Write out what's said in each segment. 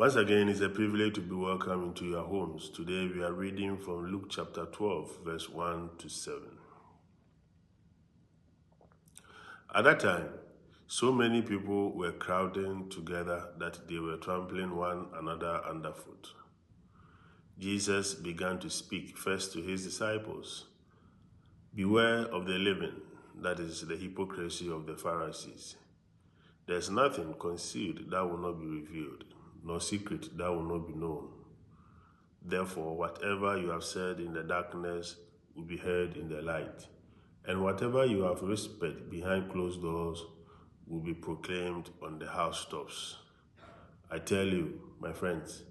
Once again, it's a privilege to be welcome into your homes. Today we are reading from Luke chapter 12, verse 1 to 7. At that time, so many people were crowding together that they were trampling one another underfoot. Jesus began to speak first to his disciples. Beware of the leaven, that is the hypocrisy of the Pharisees. There's nothing concealed that will not be revealed, nor secret that will not be known. Therefore, whatever you have said in the darkness will be heard in the light, and whatever you have whispered behind closed doors will be proclaimed on the housetops. I tell you, my friends,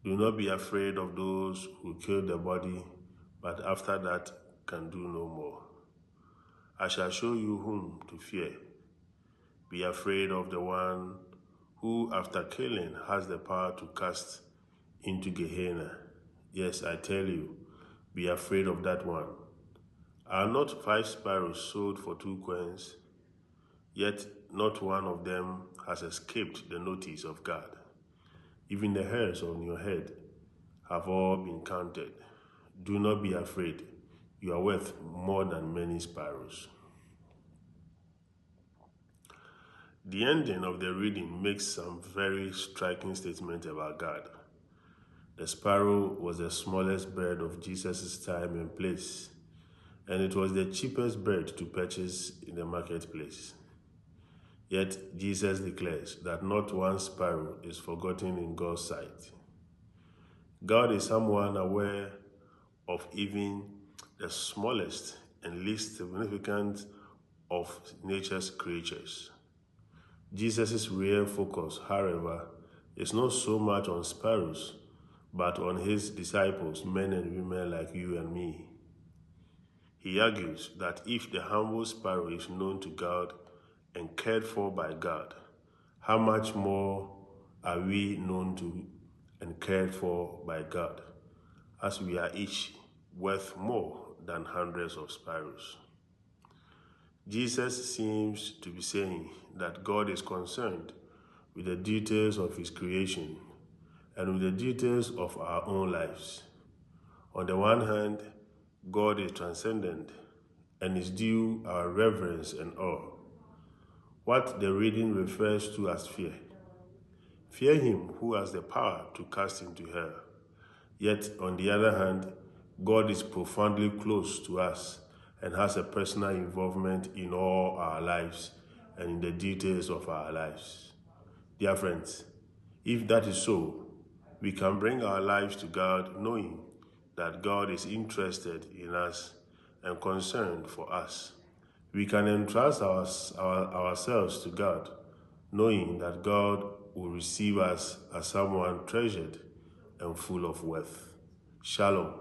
do not be afraid of those who kill the body, but after that can do no more. I shall show you whom to fear. Be afraid of the one who, after killing, has the power to cast into Gehenna. Yes, I tell you, be afraid of that one. Are not 5 sparrows sold for 2 coins? Yet not one of them has escaped the notice of God. Even the hairs on your head have all been counted. Do not be afraid. You are worth more than many sparrows. The ending of the reading makes some very striking statements about God. The sparrow was the smallest bird of Jesus' time and place, and it was the cheapest bird to purchase in the marketplace. Yet Jesus declares that not one sparrow is forgotten in God's sight. God is someone aware of even the smallest and least significant of nature's creatures. Jesus' real focus, however, is not so much on sparrows, but on his disciples, men and women like you and me. He argues that if the humble sparrow is known to God and cared for by God, how much more are we known to and cared for by God, as we are each worth more than hundreds of sparrows. Jesus seems to be saying that God is concerned with the details of his creation and with the details of our own lives. On the one hand, God is transcendent and is due our reverence and awe, what the reading refers to as fear. Fear him who has the power to cast into hell. Yet, on the other hand, God is profoundly close to us and has a personal involvement in all our lives and in the details of our lives. Dear friends, if that is so, we can bring our lives to God knowing that God is interested in us and concerned for us. We can entrust ourselves to God, knowing that God will receive us as someone treasured and full of worth. Shalom.